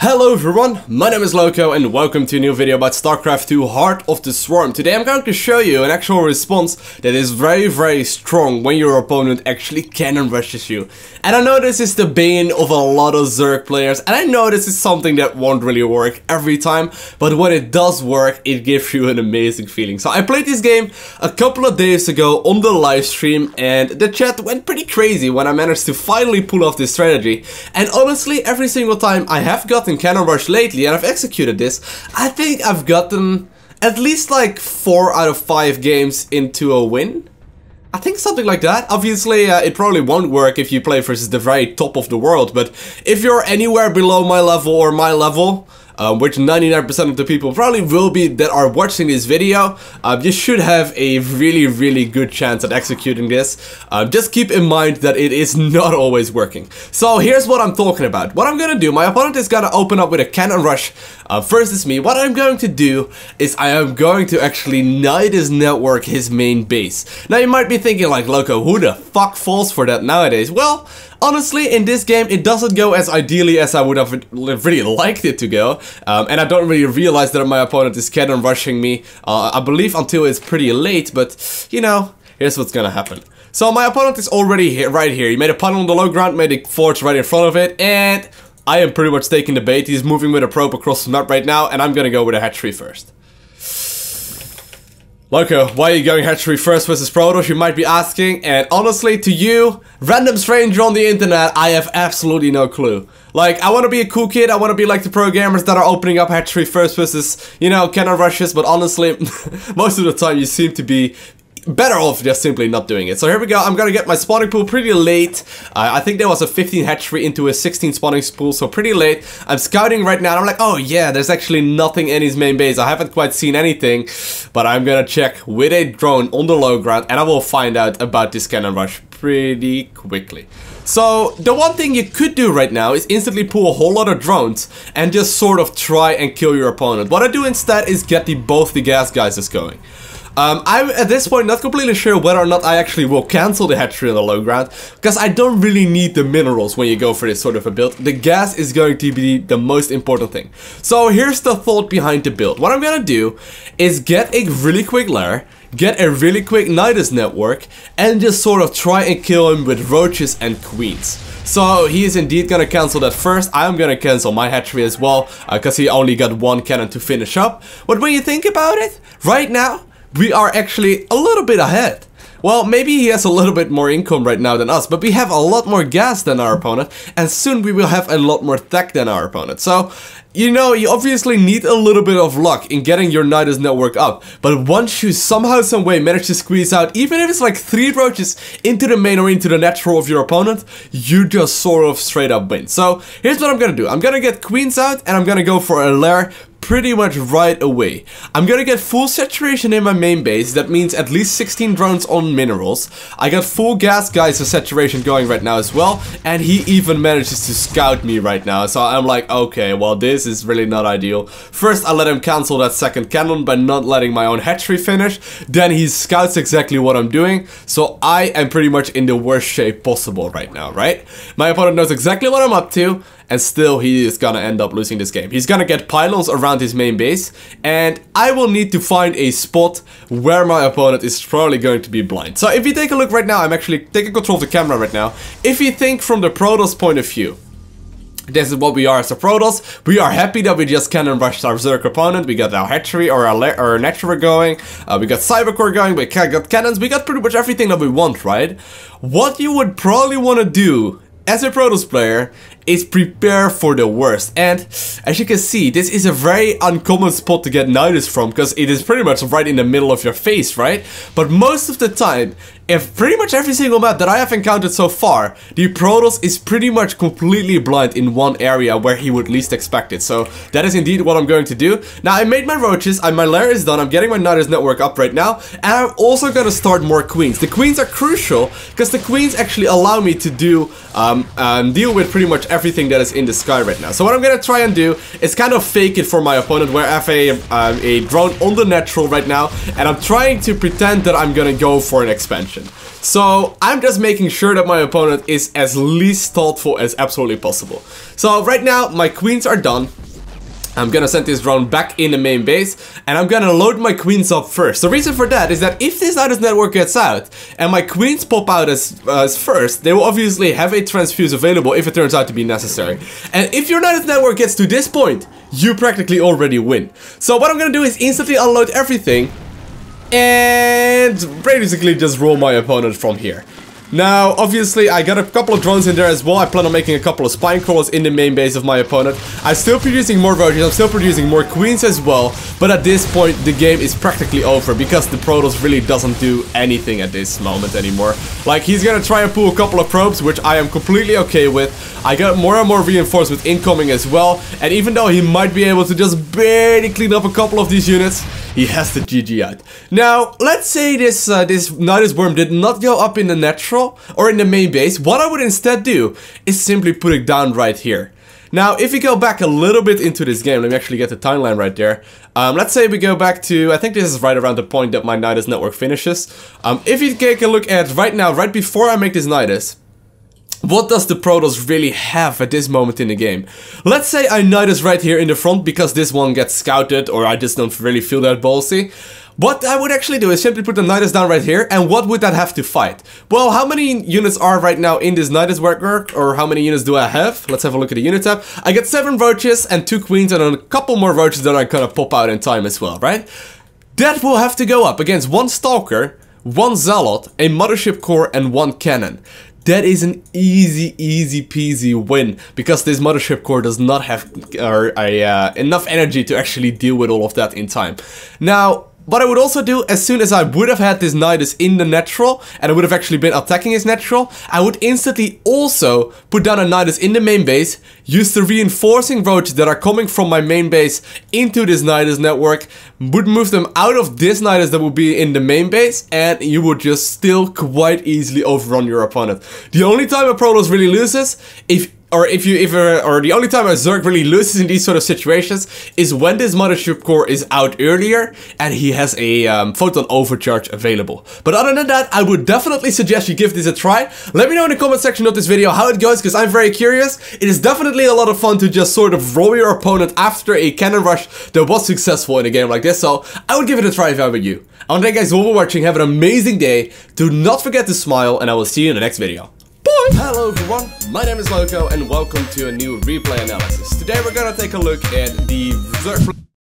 Hello everyone, my name is Lowko and welcome to a new video about StarCraft II Heart of the Swarm. Today I'm going to show you an actual response that is very strong when your opponent actually Canon Rushes you. And I know this is the bane of a lot of Zerg players, and I know this is something that won't really work every time, but when it does work, it gives you an amazing feeling. So I played this game a couple of days ago on the live stream, and the chat went pretty crazy when I managed to finally pull off this strategy. And honestly, every single time I have gotten Canon Rush lately and I've executed this, I think I've gotten at least like 4 out of 5 games into a win. I think something like that. Obviously, it probably won't work if you play versus the very top of the world, but if you're anywhere below my level or my level, which 99% of the people probably will be that are watching this video, you should have a really good chance at executing this. Just keep in mind that it is not always working. So here's what I'm talking about. What I'm gonna do, my opponent is gonna open up with a Canon Rush versus me. What I'm going to do is I am going to actually Nidus network his main base. Now you might be thinking like, Lowko, who the fuck falls for that nowadays? Well, honestly, in this game, it doesn't go as ideally as I would have really liked it to go. And I don't really realize that my opponent is Canon rushing me, I believe until it's pretty late, but, you know, here's what's gonna happen. So my opponent is already here, right here. He made a puddle on the low ground, made a forge right in front of it, and I am pretty much taking the bait. He's moving with a probe across the map right now, and I'm gonna go with a hatchery first. Lowko, why are you going hatchery first versus Protoss, you might be asking, and honestly, to you, random stranger on the internet, I have absolutely no clue. Like, I want to be a cool kid, I want to be like the pro gamers that are opening up hatchery first versus, you know, Canon Rushes, but honestly, most of the time you seem to be better off just simply not doing it. So here we go, I'm gonna get my spawning pool pretty late. I think there was a 15 hatchery into a 16 spawning pool, so pretty late. I'm scouting right now and I'm like, oh yeah, there's actually nothing in his main base. I haven't quite seen anything, but I'm gonna check with a drone on the low ground and I will find out about this Canon Rush pretty quickly. So the one thing you could do right now is instantly pull a whole lot of drones and just sort of try and kill your opponent. What I do instead is get both the gas geysers going. I'm at this point not completely sure whether or not I actually will cancel the hatchery on the low ground, because I don't really need the minerals when you go for this sort of a build. The gas is going to be the most important thing. So here's the thought behind the build. What I'm gonna do is get a really quick lair, get a really quick Nidus network, and just sort of try and kill him with roaches and queens. So he is indeed gonna cancel that first. I'm gonna cancel my hatchery as well, because he only got one cannon to finish up. But when you think about it, right now, we are actually a little bit ahead. Well, maybe he has a little bit more income right now than us, but we have a lot more gas than our opponent, and soon we will have a lot more tech than our opponent. So, you know, you obviously need a little bit of luck in getting your Nidus network up, but once you somehow, some way manage to squeeze out, even if it's like 3 roaches into the main or into the natural of your opponent, you just sort of straight up win. So, here's what I'm gonna do. I'm gonna get queens out, and I'm gonna go for a lair pretty much right away. I'm gonna get full saturation in my main base. That means at least 16 drones on minerals. I got full gas geyser saturation going right now as well, and he even manages to scout me right now. So I'm like, okay, well, this is really not ideal. First, I let him cancel that second cannon by not letting my own hatchery finish. Then he scouts exactly what I'm doing. So I am pretty much in the worst shape possible right now, right? My opponent knows exactly what I'm up to, and still he is gonna end up losing this game. He's gonna get pylons around his main base, and I will need to find a spot where my opponent is probably going to be blind. So if you take a look right now, I'm actually taking control of the camera right now. If you think from the Protoss point of view, this is what we are as a Protoss. We are happy that we just Canon rushed our Zerg opponent. We got our hatchery or our natural going. We got cybercore going. We got cannons. We got pretty much everything that we want, right? What you would probably want to do as a Protoss player is prepare for the worst. And as you can see, this is a very uncommon spot to get Nidus from, because it is pretty much right in the middle of your face, right? But most of the time, if pretty much every single map that I have encountered so far, the Protoss is pretty much completely blind in one area where he would least expect it. So that is indeed what I'm going to do. Now I made my roaches, my lair is done, I'm getting my Nidus network up right now, and I'm also gonna start more queens. The queens are crucial because the queens actually allow me to do deal with pretty much everything that is in the sky right now. So what I'm gonna try and do is kind of fake it for my opponent, where I have a drone on the natural right now, and I'm trying to pretend that I'm gonna go for an expansion. option. So I'm just making sure that my opponent is as least thoughtful as absolutely possible. So right now my queens are done. I'm gonna send this drone back in the main base, and I'm gonna load my queens up first. The reason for that is that if this Nidus network gets out, and my queens pop out as first, they will obviously have a transfuse available if it turns out to be necessary. And if your Nidus network gets to this point, you practically already win. So what I'm gonna do is instantly unload everything, and basically just roll my opponent from here. Now, obviously, I got a couple of drones in there as well. I plan on making a couple of spine crawlers in the main base of my opponent. I'm still producing more roaches, I'm still producing more queens as well. But at this point, the game is practically over because the Protoss really doesn't do anything at this moment anymore. Like, he's gonna try and pull a couple of probes, which I am completely okay with. I got more and more reinforced with incoming as well. And even though he might be able to just barely clean up a couple of these units, he has the GG out. Now, let's say this Nidus worm did not go up in the natural or in the main base. What I would instead do is simply put it down right here. Now, if we go back a little bit into this game, let me actually get the timeline right there. Let's say we go back to, I think this is right around the point that my Nidus network finishes. If you take a look at right now, right before I make this Nidus, what does the Protoss really have at this moment in the game? Let's say I Nidus right here in the front because this one gets scouted, or I just don't really feel that ballsy. What I would actually do is simply put the Nidus down right here, and what would that have to fight? Well, how many units are right now in this Nidus network, or how many units do I have? Let's have a look at the unit tab. I get 7 roaches and 2 queens and a couple more roaches that are gonna pop out in time as well, right? That will have to go up against 1 Stalker, 1 Zealot, a Mothership Core, and 1 Cannon. That is an easy peasy win, because this Mothership Core does not have enough energy to actually deal with all of that in time. Now, what I would also do, as soon as I would have had this Nidus in the natural, and I would have actually been attacking his natural, I would instantly also put down a Nidus in the main base, use the reinforcing roaches that are coming from my main base into this Nidus network, would move them out of this Nidus that would be in the main base, and you would just still quite easily overrun your opponent. The only time a Protoss really loses, the only time a Zerg really loses in these sort of situations is when this Mothership Core is out earlier and he has a photon overcharge available. But other than that, I would definitely suggest you give this a try. Let me know in the comment section of this video how it goes, because I'm very curious. It is definitely a lot of fun to just sort of roll your opponent after a Canon Rush that was successful in a game like this, so I would give it a try if I were you. I want to thank you guys all for watching. Have an amazing day. Do not forget to smile, and I will see you in the next video. Bye! Hello everyone, my name is Lowko and welcome to a new replay analysis. Today we're gonna take a look at the